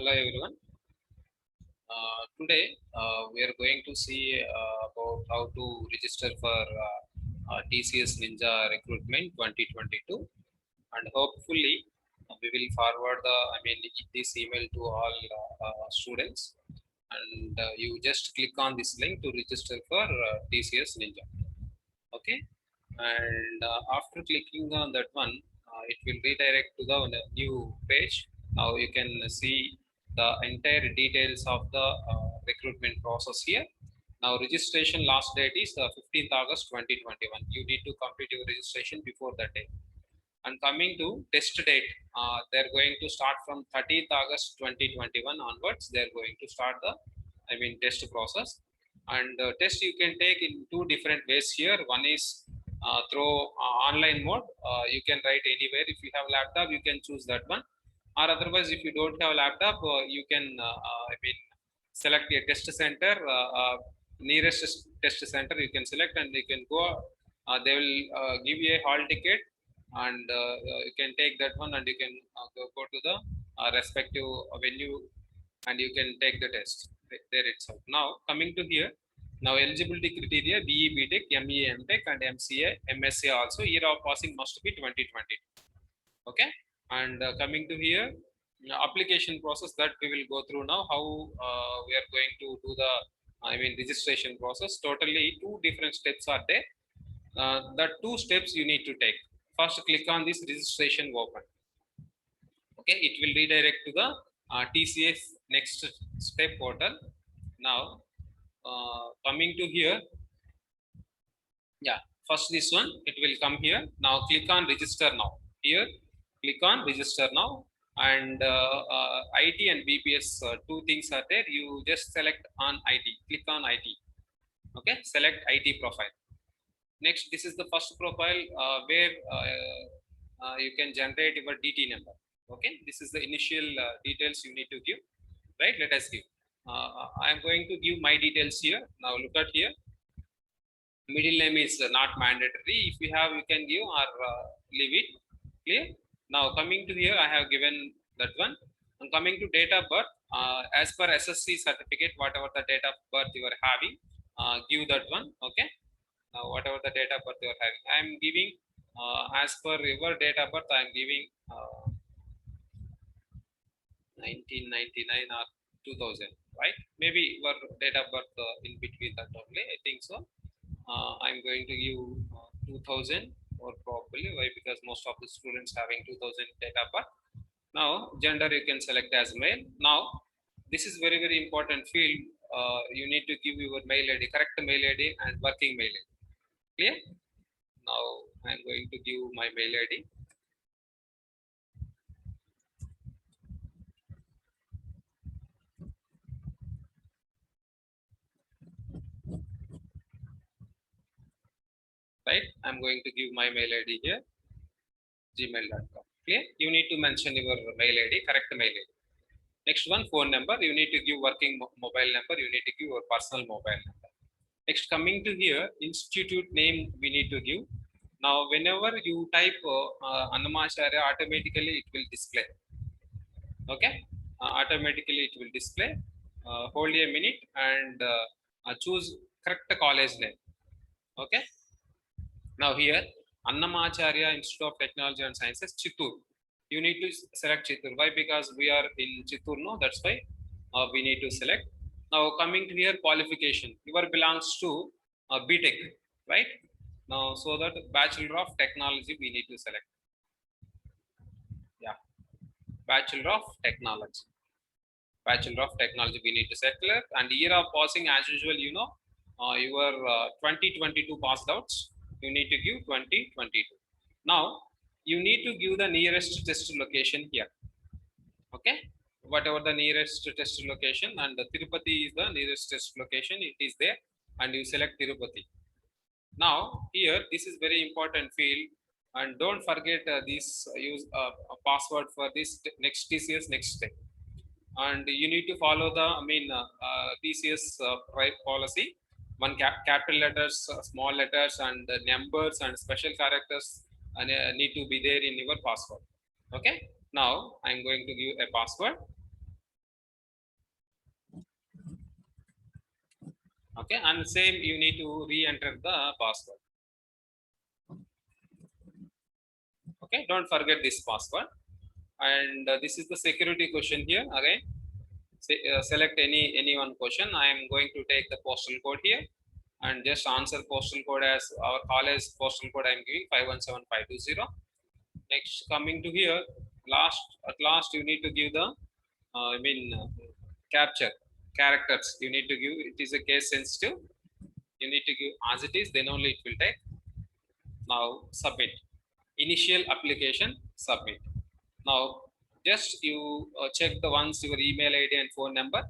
Hello everyone. Today we are going to see about how to register for TCS Ninja Recruitment 2022, and hopefully we will forward this email to all students, and you just click on this link to register for TCS Ninja. Okay, and after clicking on that one, it will redirect to the new page. Now you can see the entire details of the recruitment process here. Now registration last date is 15th August 2021. You need to complete your registration before that day. And coming to test date, they're going to start from 30th August 2021 onwards. They're going to start the test process. And test you can take in two different ways here. One is through online mode. You can write anywhere. If you have laptop, you can choose that one, or otherwise if you don't have laptop, you can select a test center, nearest test center you can select, and you can go. They will give you a hall ticket, and you can take that one, and you can go to the respective venue, and you can take the test there itself. Now coming to here, now eligibility criteria: BE, BTech, ME, MTech, and MCA, MSA also. Year of passing must be 2020. Okay, and coming to here, application process that we will go through now. How we are going to do the registration process. Totally two different steps are there. The two steps you need to take. First, click on this registration open. Okay, it will redirect to the TCS next step portal. Now coming to here, yeah, first this one, it will come here. Now click on register now. Here click on register now, and IT and BPS, two things are there. You just select on IT, click on IT. Okay, select IT profile. Next, this is the first profile where you can generate your DT number. Okay, this is the initial details you need to give, right? Let us give. I am going to give my details here. Now look at here. Middle name is not mandatory. If you have, you can give, or leave it. Clear? Now coming to here, I have given that one. And coming to date of birth, as per SSC certificate, whatever the date of birth you are having, give that one. Okay. Now whatever the date of birth you are having, I am giving as per your date of birth. I am giving 1999 or 2000, right? Maybe your date of birth in between that only, I think so. I'm going to give 2000 or probably. Why? Because most of the students having 2000 date of birth. Now gender you can select as male. Now this is very important field. You need to give your mail ID, correct mail ID and working mail ID. Clear? Now I'm going to give my mail ID. Right? I'm going to give my mail ID here, gmail.com. Clear? You need to mention your mail ID, correct mail ID. Next one, phone number. You need to give working mobile number. You need to give your personal mobile number. Next, coming to here, institute name we need to give. Now, whenever you type Annamacharya, automatically it will display. Okay, automatically it will display. Hold a minute and choose correct college name. Okay. Now here, Annamacharya Institute of Technology and Sciences, Chittoor. You need to select Chittoor. Why? Because we are in Chittoor, no? That's why we need to select. Now coming to here, qualification. Your belongs to BTech, right? Now, so that Bachelor of Technology we need to select. Yeah, Bachelor of Technology. Bachelor of Technology we need to select. And year of passing, as usual, you know, your 2022 passed outs. You need to give 2022. Now you need to give the nearest test location here. Okay, whatever the nearest test location, and the Tirupati is the nearest test location, it is there, and you select Tirupati. Now here, this is very important field, and don't forget this use a password for this next TCS next step. And you need to follow the TCS right policy. One capital letters, small letters, and numbers and special characters need to be there in your password. Okay, now I'm going to give a password. Okay, and same you need to re-enter the password. Okay, don't forget this password. And this is the security question here again. Select any one question. I am going to take the postal code here and just answer postal code as our college postal code I am giving 517520. Next, coming to here, at last you need to give the capture characters. You need to give, it is a case sensitive, you need to give as it is, then only it will take. Now submit, initial application, submit. Now just you check the ones your email id and phone number,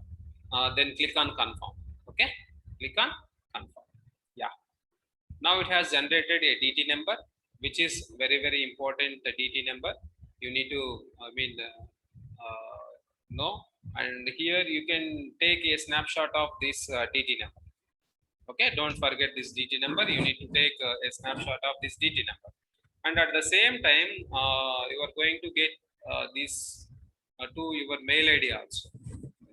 then click on confirm. Okay, click on confirm. Yeah, now it has generated a dt number, which is very important. The dt number you need to know. And here you can take a snapshot of this dt number. Okay, don't forget this dt number, you need to take a snapshot of this dt number. And at the same time, you are going to get this to your mail id also.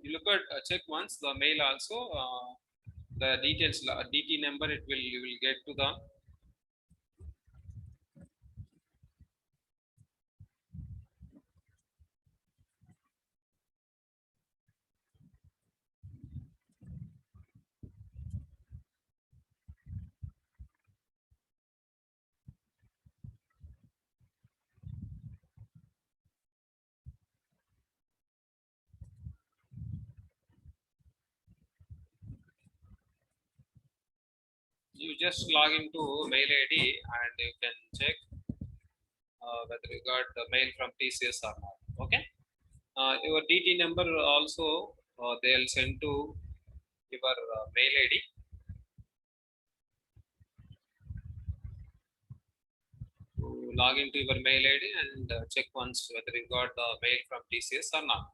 You look at check once the mail also, the details dt number, it will, you will get to the you just log into mail id and you can check whether you got the mail from TCS or not. Okay, your dt number also they'll send to your mail id. To log into your mail id and check once whether you got the mail from TCS or not.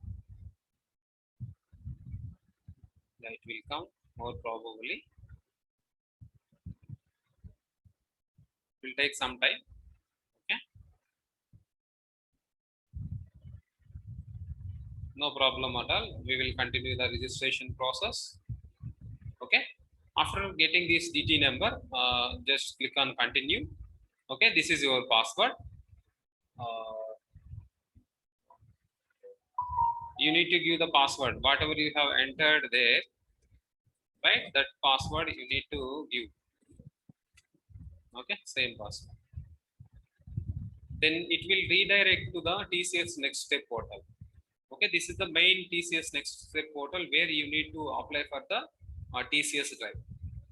It will come more probably. It will take some time. Okay, no problem at all. We will continue the registration process. Okay, after getting this dt number, just click on continue. Okay, this is your password. You need to give the password whatever you have entered there, right? That password you need to give. Okay, same password. Then it will redirect to the TCS next step portal. Okay, this is the main TCS next step portal where you need to apply for the TCS drive.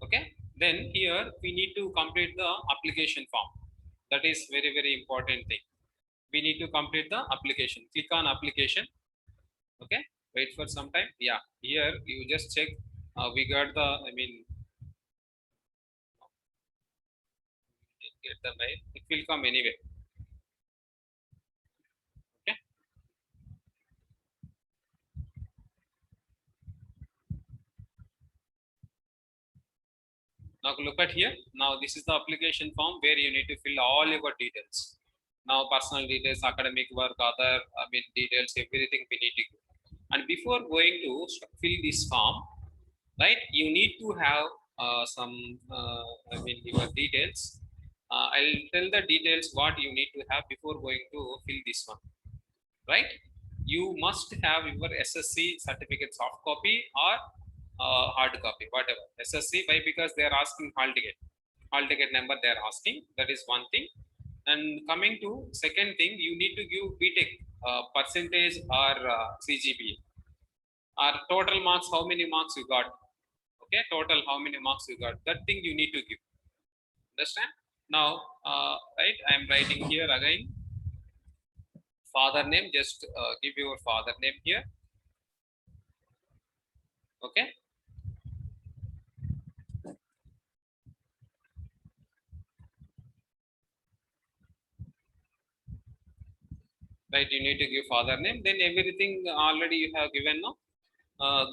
Okay, then here we need to complete the application form. That is very important thing. We need to complete the application. Click on application. Okay, wait for some time. Yeah, here you just check we got the get the mail. It will come anyway. Okay, now look at here. Now this is the application form where you need to fill all your details. Now personal details, academic work, other details, everything we need to do. And before going to fill this form, right, you need to have some your details. I'll tell the details what you need to have before going to fill this one. Right, you must have your SSC certificate soft copy or hard copy, whatever. SSC, why? Because they are asking hall ticket number they are asking. That is one thing. And coming to second thing, you need to give BTech percentage or CGPA or total marks, how many marks you got. Okay, total how many marks you got, that thing you need to give. Understand? Now right, I am writing here again father name. Just give your father name here. Okay, right, you need to give father name. Then everything already you have given, no?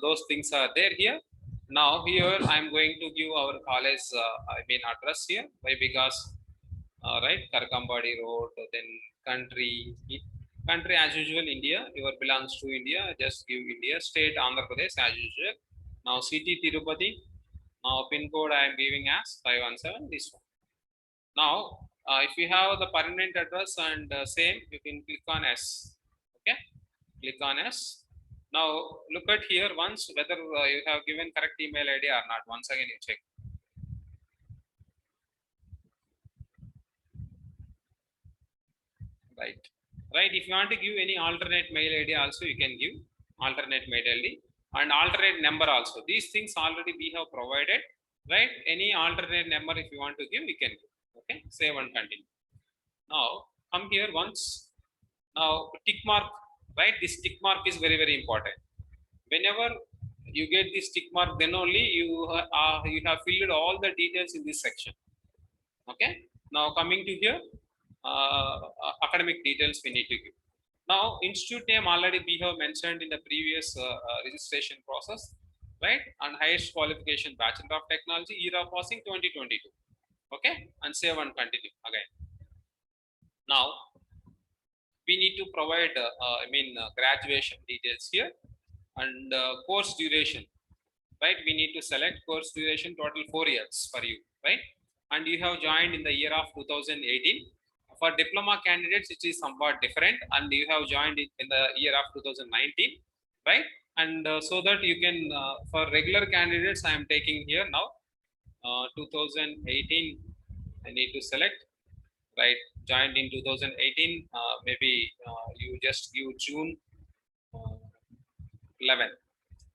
Those things are there here. Now here I am going to give our college address here. Why? Because right, Karkambadi road, then country as usual India, your belongs to India, just give India. State Andhra Pradesh as usual. Now city Tirupati, Now pin code I am giving as 517, this one. Now if you have the permanent address and same, you can click on S. Okay, click on S. Now look at here once whether you have given correct email ID or not. Once again you check. Right, if you want to give any alternate mail ID also, you can give alternate mail ID and alternate number also. These things already we have provided, right? Any alternate number if you want to give, you can give. Okay, save and continue. Now come here once. Now tick mark, right? This tick mark is very, very important. Whenever you get this tick mark, then only you have filled all the details in this section. Okay, now coming to here, academic details we need to give. Now institute name already we have mentioned in the previous registration process, right? And highest qualification Bachelor of Technology, year of passing 2022. Okay, and save and continue again. Now we need to provide graduation details here and course duration, right? We need to select course duration, total 4 years for you, right? And you have joined in the year of 2018. For diploma candidates it is somewhat different, and you have joined it in the year of 2019, right? And so that you can for regular candidates I am taking here now 2018 I need to select, right? Joined in 2018, maybe you just give June 11.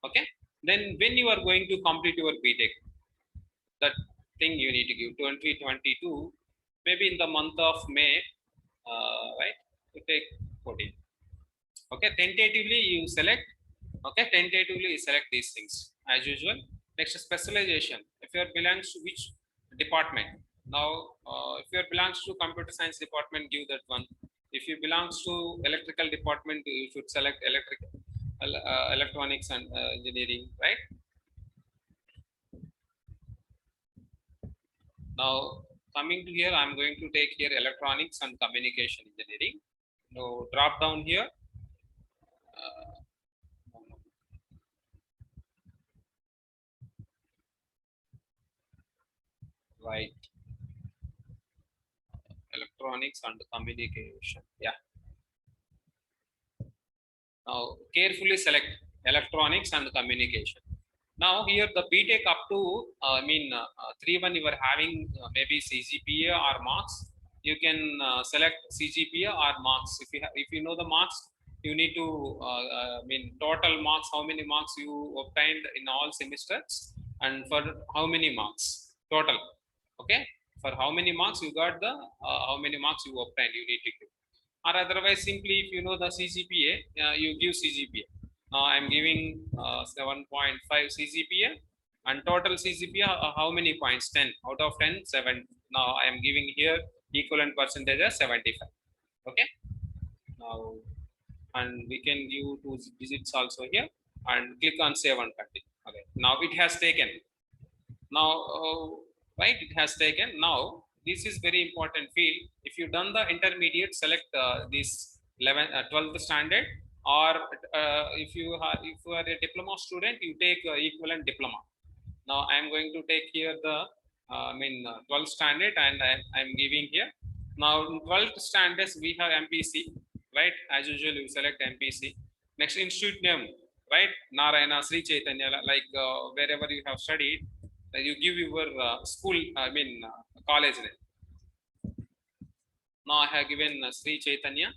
Okay, then when you are going to complete your BTech, that thing you need to give 2022, maybe in the month of May, right? You take 14. Okay, tentatively you select. Okay, tentatively you select these things as usual. Next, specialization. If you belongs to which department? Now if you belongs to computer science department, give that one. If you belongs to electrical department, you should select electronics and engineering, right? Now coming to here, I'm going to take here electronics and communication engineering. Now drop down here, right? Electronics and communication, yeah. Now carefully select electronics and communication. Now here the BTech up to 3-1 you are having maybe CGPA or marks. You can select CGPA or marks. If you know the marks, you need to total marks, how many marks you obtained in all semesters, and for how many marks total. Okay, for how many marks you got, the how many marks you obtained, you need to give. Or otherwise simply if you know the CGPA, you give CGPA. Now I am giving 7.5 CGPA, and total CGPA how many points? 10 out of 10, 7. Now I am giving here equivalent percentage as 75. Okay, now and we can give 2 digits also here and click on save and continue. Okay, now it has taken. Now right, it has taken. Now this is very important field. If you done the intermediate, select this 12th standard, or if you are a diploma student, you take equivalent diploma. Now I am going to take here the 12th standard, and I am giving here. Now in 12th standards we have MPC, right? As usual you select MPC. Next, institute name, right? Narayana, Sri Chaitanya, like wherever you have studied, you give your school, college name. Now I have given Sri Chaitanya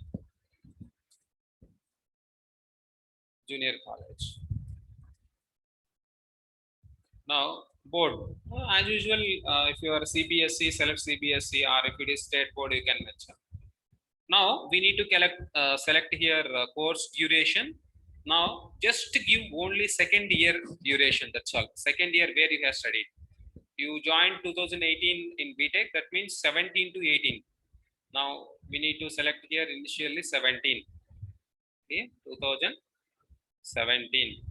Junior College. Now board, as usual, if you are CBSE, select CBSE, or if it is state board, you can mention. Now we need to select here course duration. Now just give only second year duration, that's all. Second year where you have studied. You joined 2018 in BTech, that means 17 to 18. Now we need to select here initially 17. Okay, 2017.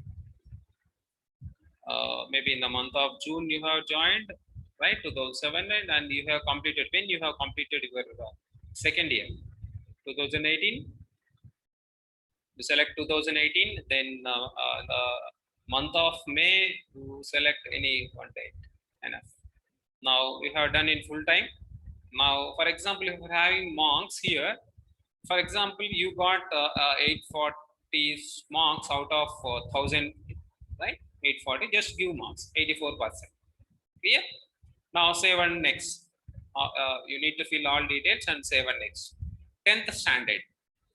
Maybe in the month of June you have joined, right? 2007, and you have completed, when you have completed your second year, 2018. You select 2018, then the month of May you select any one date. enough. Now we have done in full time. Now for example, if you're having marks here, for example you got 840 marks out of 1000, right? 840, just give marks 84%. Clear? Now save and next. You need to fill all details and save and next. 10th standard.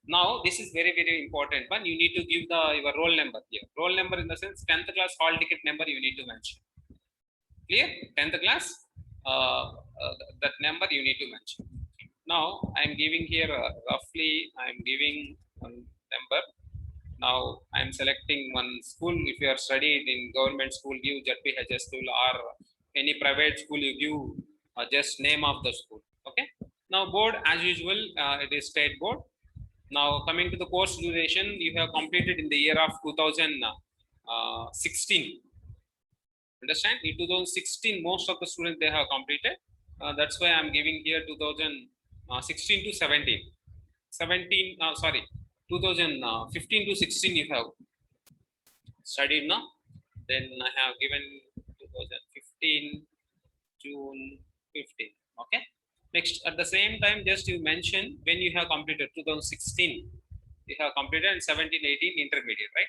Now this is very very important one. You need to give the your roll number here. Roll number in the sense 10th class hall ticket number you need to mention. Clear? 10th class, that number you need to mention. Now I am giving here roughly I am giving one number. Now I am selecting one school. If you are studied in government school, give JPHS school, or any private school you give just name of the school. Okay. Now board as usual, it is state board. Now coming to the course duration, you have completed in the year of 2016. Understand? In 2016 most of the students they have completed. That's why I'm giving here 2016 to 17. 2015 to 16 you have studied now. Then I have given 2015 June 15. Okay. Next, at the same time, just you mention when you have completed 2016. You have completed and 17-18 intermediate, right?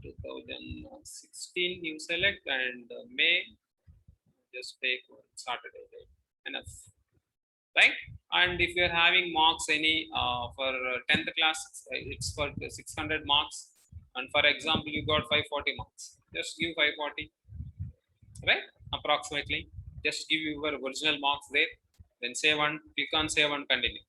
2016 you select, and May, just take one Saturday date. Enough, right? And if you are having marks any for 10th class, it's for 600 marks, and for example you got 540 marks, just give 540, right? Approximately, just give your original marks there, then save and click on save and continue.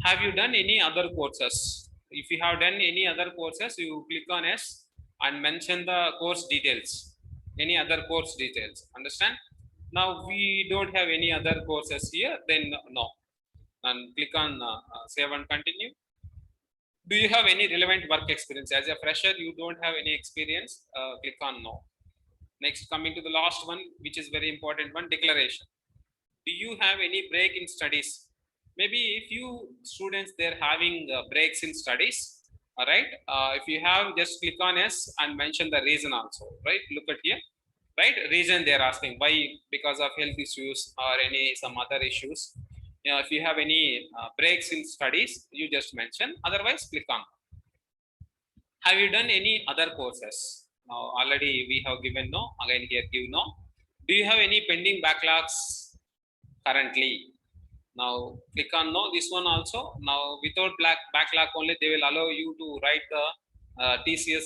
Have you done any other courses? If you have done any other courses, you click on S and mention the course details, any other course details. Understand? Now we don't have any other courses here, then no, and click on save and continue. Do you have any relevant work experience? As a fresher you don't have any experience, click on no. Next, coming to the last one, which is very important one, declaration. Do you have any break in studies? Maybe if you students they're having breaks in studies, all right, if you have, just click on S and mention the reason also, right? Look at here, right? Reason they're asking why, because of health issues or any some other issues. If you have any breaks in studies, you just mention, otherwise click on. Have you done any other courses? Now already we have given no, again here give no. Do you have any pending backlogs currently? Now click on no, this one also. Now without backlog only they will allow you to write the TCS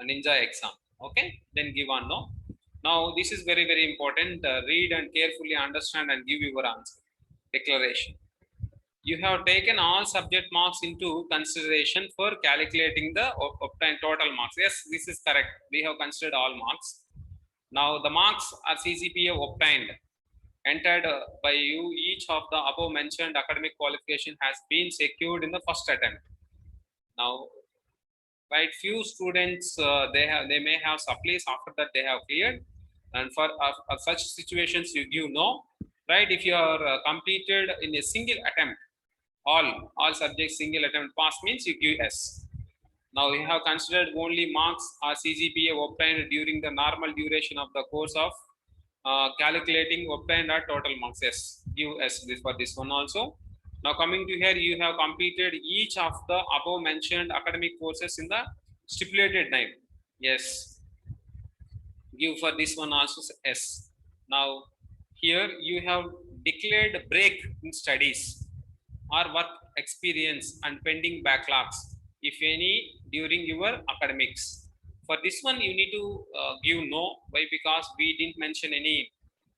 Ninja exam. Okay, then give on no. Now this is very very important. Read and carefully understand and give your answer. Declaration. You have taken all subject marks into consideration for calculating the obtained total marks. Yes, this is correct. We have considered all marks. Now the marks are CGPA obtained, entered by you, each of the above mentioned academic qualification has been secured in the first attempt. Now, right, few students they may have supplies after that they have cleared, and for such situations you give no, right? If you are completed in a single attempt, all subjects single attempt pass means you give S. Now you have considered only marks or CGPA obtained during the normal duration of the course of calculating obtained at total marks. Yes, give S this for this one also. Now coming to here, you have completed each of the above mentioned academic courses in the stipulated time. Yes, give for this one also S. Now here you have declared break in studies or work experience and pending backlogs, if any, during your academics. For this one you need to give no. Why? Because we didn't mention any.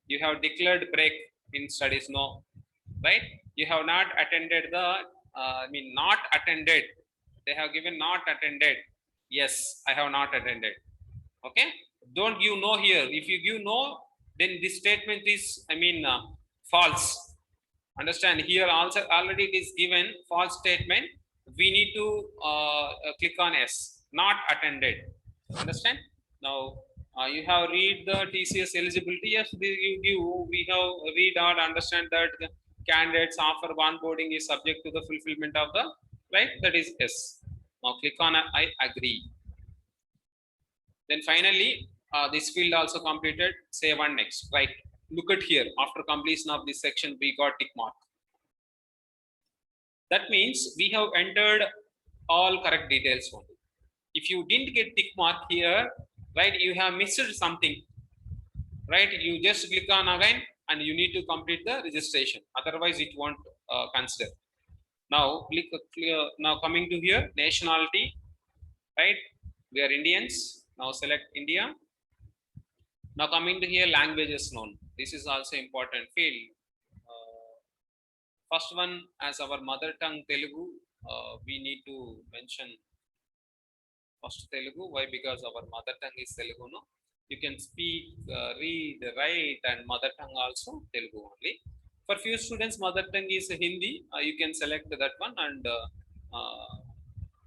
You have declared break in studies, no, right? You have not attended the not attended. They have given not attended. Yes, I have not attended. Okay, don't give no here. If you give no, then this statement is false. Understand? Here also already it is given false statement. We need to click on S, not attended. Understand? Now you have read the TCS eligibility. Yes, we have read or understand that the candidates offer onboarding is subject to the fulfillment of the, right? That is S. Now click on I agree. Then finally this field also completed, save and next, right? Look at here, after completion of this section, we got tick mark. That means we have entered all correct details only. If you didn't get tick mark here, right, you have missed something, right? You just click on again and you need to complete the registration. Otherwise, it won't consider. Now, now coming to here, nationality, right? We are Indians. Now select India. Now coming to here, languages known. This is also important field. First one, as our mother tongue Telugu, we need to mention first Telugu. Why? Because our mother tongue is Telugu. No, you can speak, read, write, and mother tongue also Telugu only. For few students, mother tongue is Hindi. You can select that one and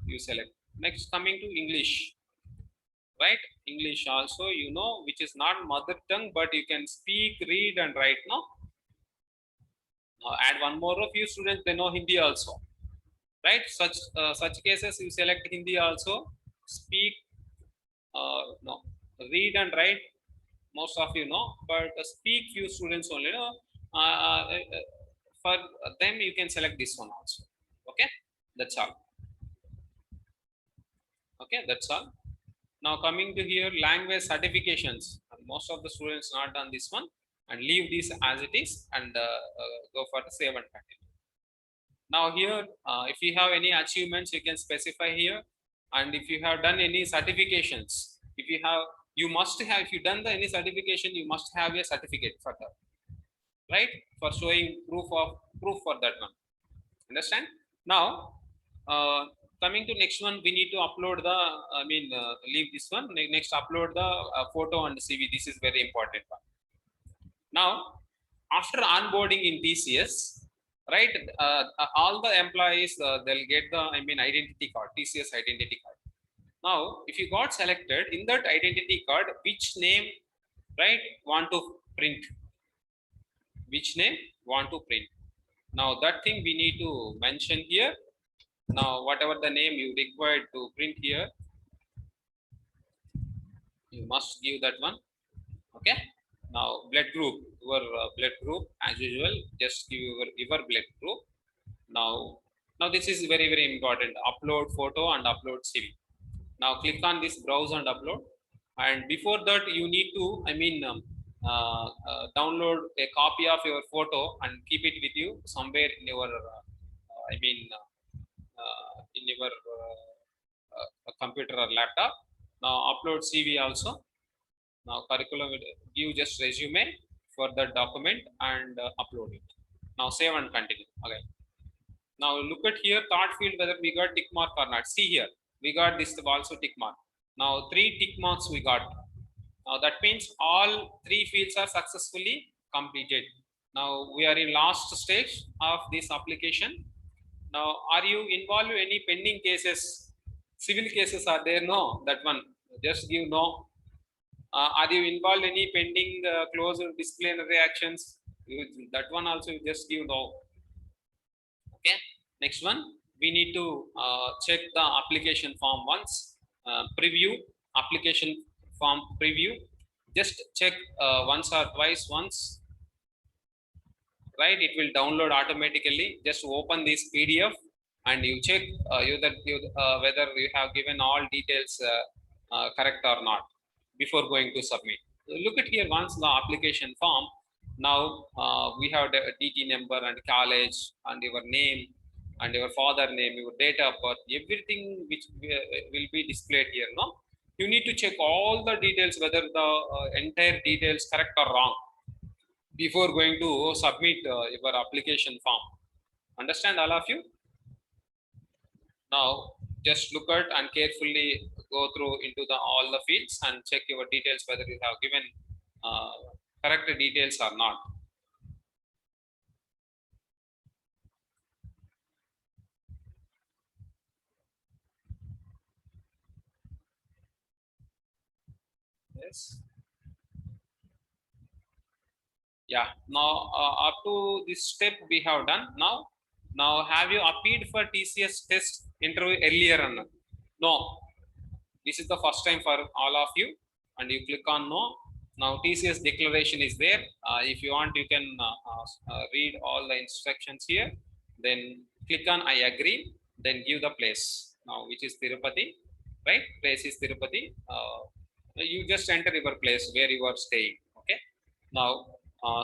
you select. Next, coming to English, right? English also, you know, which is not mother tongue, but you can speak, read, and write. No. Add one more. Of few students, they know Hindi also, right? Such cases, you select Hindi also. Speak, no, read and write. Most of you know, but speak few students only. No, for them you can select this one also. Okay, that's all. Okay, that's all. Now coming to here, language certifications. Most of the students not done this one, and leave this as it is and go for the save and continue. Now here, if you have any achievements, you can specify here, and if you have done any certifications, if you have, you must have, if you done the any certification, you must have a certificate for that, right? For showing proof for that one. Understand? Now coming to next one, we need to upload the leave this one. Next, upload the photo and CV. This is very important one. Now after onboarding in TCS, right, all the employees, they'll get the identity card, TCS identity card. Now if you got selected, in that identity card, which name, right, want to print, which name want to print. Now that thing we need to mention here. Now whatever the name you required to print here, you must give that one. Okay. Now blood group, your blood group, as usual, just give your blood group. Now this is very important. Upload photo and upload CV. Now click on this browse and upload, and before that you need to download a copy of your photo and keep it with you somewhere in your in your computer or laptop. Now upload CV also. Now curriculum, give just resume for the document and upload it. Now save and continue. Okay. Now look at here, third field, whether we got tick mark or not. See here, we got this also tick mark. Now 3 tick marks we got. Now that means all 3 fields are successfully completed. Now we are in last stage of this application. Now are you involved in any pending cases? Civil cases are there? No, that one just give no. Are you involved in any pending closure disciplinary actions? That one also just give no. Okay. Next one, we need to check the application form once. Preview application form preview. Just check once or twice. Once, right? It will download automatically. Just open this PDF and you check whether you have given all details correct or not before going to submit. Look at here once the application form. Now we have the DT number and college and your name and your father name, your date of birth, everything which will be displayed here. No, you need to check all the details whether the entire details correct or wrong before going to submit your application form. Understand, all of you? Now just look at and carefully go through into the all the fields and check your details whether you have given correct details or not. Yes. Yeah. Now up to this step we have done. Now have you appeared for TCS test interview earlier or not? No. This is the first time for all of you, and you click on no. Now TCS declaration is there. If you want, you can read all the instructions here. Then click on I agree. Then give the place. Now which is Tirupati, right? Place is Tirupati. You just enter your place where you are staying. Okay. Now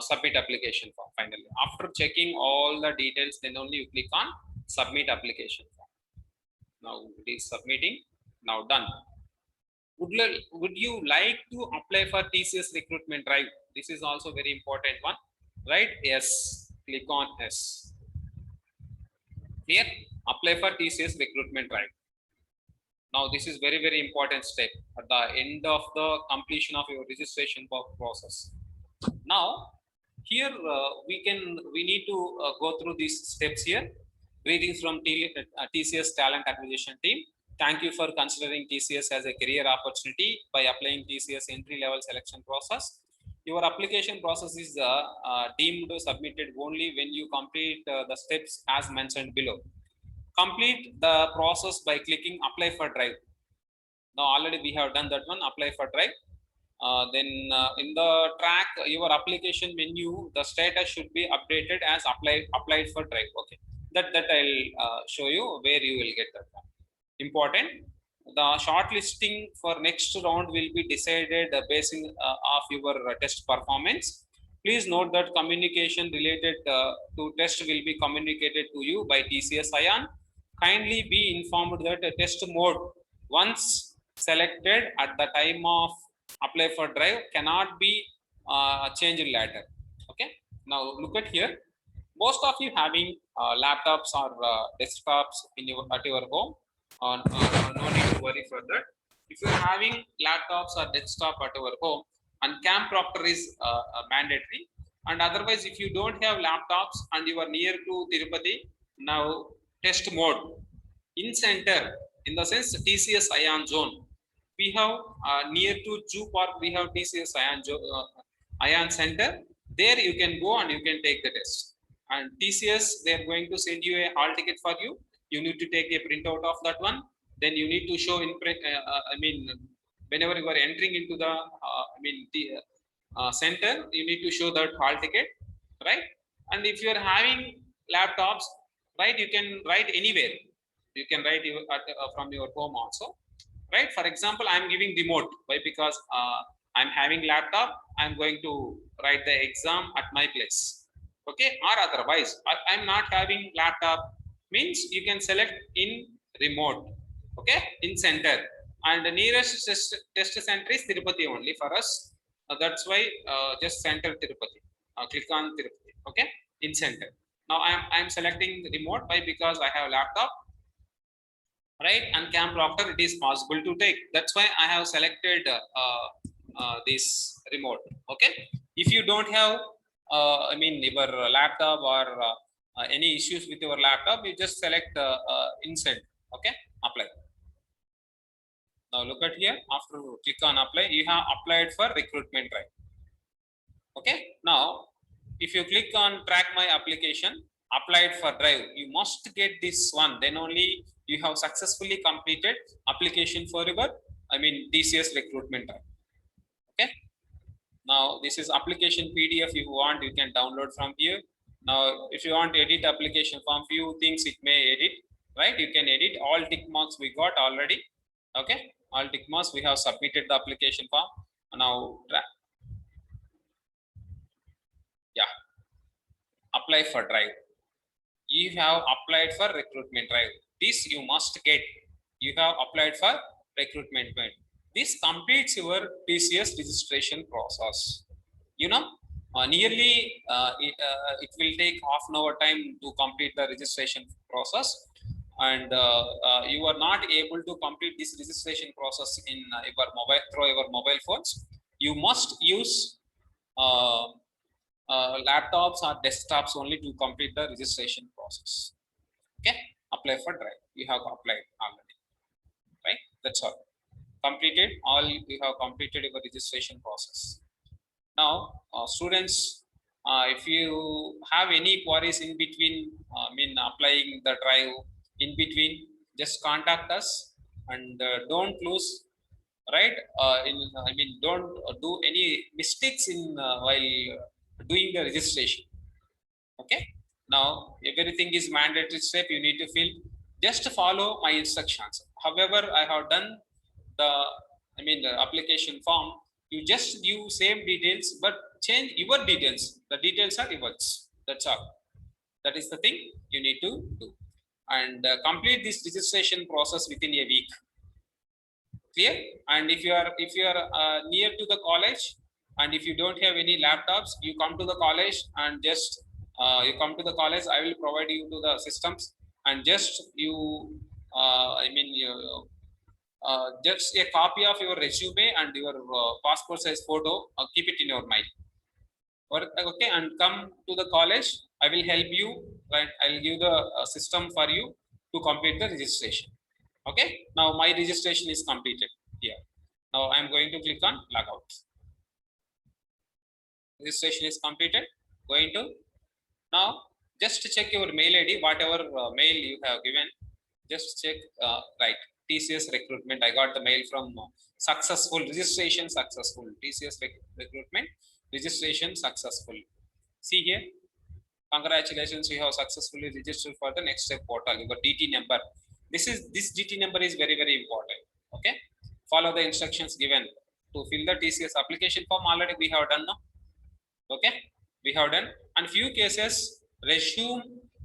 submit application form. Finally, after checking all the details, then only you click on submit application form. Now it is submitting. Now done. Would you like to apply for TCS recruitment drive? This is also very important one, right? Yes. Click on yes. Here, apply for TCS recruitment drive. Now this is very, very important step at the end of the completion of your registration process. Now here we need to go through these steps here. Greetings from TCS talent acquisition team. Thank you for considering TCS as a career opportunity by applying TCS entry level selection process. Your application process is deemed submitted only when you complete the steps as mentioned below. Complete the process by clicking apply for drive. Now already we have done that one, apply for drive. Then in the track your application menu, the status should be updated as applied for drive. Okay, that I'll show you where you will get that one. Important, the shortlisting for next round will be decided based of your test performance. Please note that communication related to test will be communicated to you by TCS Ion. Kindly be informed that a test mode once selected at the time of apply for drive cannot be changed later. Okay, now look at here. Most of you having laptops or desktops at your home. No need to worry for that. If you are having laptops or desktop at your home, and Camp Proctor is mandatory, and otherwise if you don't have laptops and you are near to Tirupati, now test mode in center, in the sense TCS Ion zone, we have near to Zoo Park, we have TCS Ion center. There you can go and you can take the test, and TCS they are going to send you a hall ticket for you. You need to take a printout of that one. Then you need to show in print. Whenever you are entering into the center, you need to show that hall ticket, right? And if you are having laptops, right, you can write anywhere. You can write from your home also, right? For example, I am giving remote. Why? Because I'm having laptop. I'm going to write the exam at my place. Okay, or otherwise, I'm not having laptop, means you can select in remote. Okay, in center, and the nearest test center is Tirupati only for us. That's why just center Tirupati. Click on Tirupati. Okay, in center. Now I'm selecting remote. Why? Because I have laptop, right? And Camp Proctor it is possible to take. That's why I have selected this remote. Okay, if you don't have your laptop or any issues with your laptop, you just select insert. Okay, apply. Now look at here. After click on apply, you have applied for recruitment drive. Okay, now if you click on track my application, applied for drive, you must get this one. Then only you have successfully completed application for your TCS recruitment drive. Okay, now this is application PDF. If you want, you can download from here. Now if you want to edit application form, few things it may edit, right? You can edit. All tick marks we got already. Okay, all tick marks, we have submitted the application form. Now yeah, apply for drive. You have applied for recruitment drive. This you must get. You have applied for recruitment drive. This completes your TCS registration process. Nearly it will take half an hour time to complete the registration process, and you are not able to complete this registration process in your mobile through your mobile phones. You must use laptops or desktops only to complete the registration process. Okay, apply for drive. You have applied already, right? That's all. Completed all. You have completed your registration process. Now students, if you have any queries in between, applying the drive in between, just contact us, and don't lose right? I mean, don't do any mistakes in while doing the registration. Okay. Now everything is mandatory step you need to fill. Just follow my instructions. However, I have done the, I mean, the application form. You just give same details but change your details. The details are yours. That's all. That is the thing you need to do. And complete this registration process within a week. Clear? And if you are near to the college, and if you don't have any laptops, you come to the college and just you come to the college. I will provide you to the systems, and just you I mean you, just a copy of your resume and your passport size photo. Keep it in your mind. Or okay, and come to the college. I will help you, right? I'll give the system for you to complete the registration. Okay. Now my registration is completed here. Now I'm going to click on logout. Registration is completed. Going to now just check your mail ID, whatever mail you have given. Just check, right? TCS recruitment. I got the mail from successful registration, successful TCS recruitment, registration successful. See here, congratulations, you have successfully registered for the next step portal. Your DT number. This DT number is very, very important. Okay. Follow the instructions given to fill the TCS application form. Already we have done now. Okay, we have done. And few cases resume,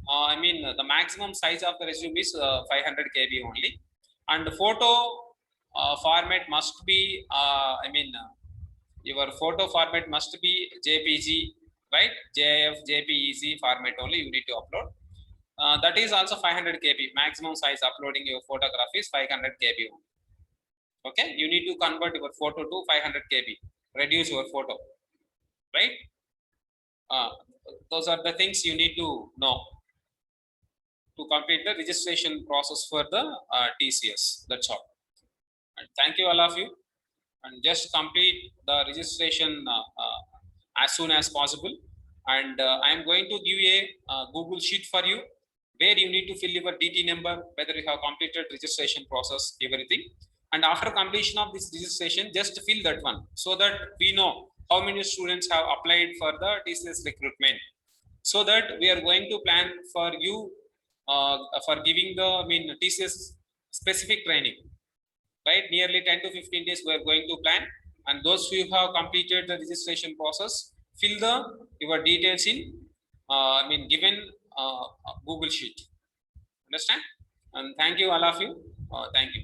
I mean the maximum size of the resume is 500 KB only, and the photo format must be I mean your photo format must be JPG, right? JIF, JPEG format only you need to upload. That is also 500 KB. Maximum size uploading your photograph is 500 KB only. Okay, you need to convert your photo to 500 KB, reduce your photo, right? Those are the things you need to know to complete the registration process for the TCS. That's all. And thank you all of you. And just complete the registration as soon as possible. And I am going to give a Google Sheet for you, where you need to fill your DT number, whether you have completed registration process, everything. And after completion of this registration, just fill that one, so that we know how many students have applied for the TCS recruitment, so that we are going to plan for you for giving the, I mean, TCS specific training, right? Nearly 10 to 15 days we are going to plan. And those who have completed the registration process, fill the your details in I mean given Google Sheet. Understand? And thank you all of you. Thank you.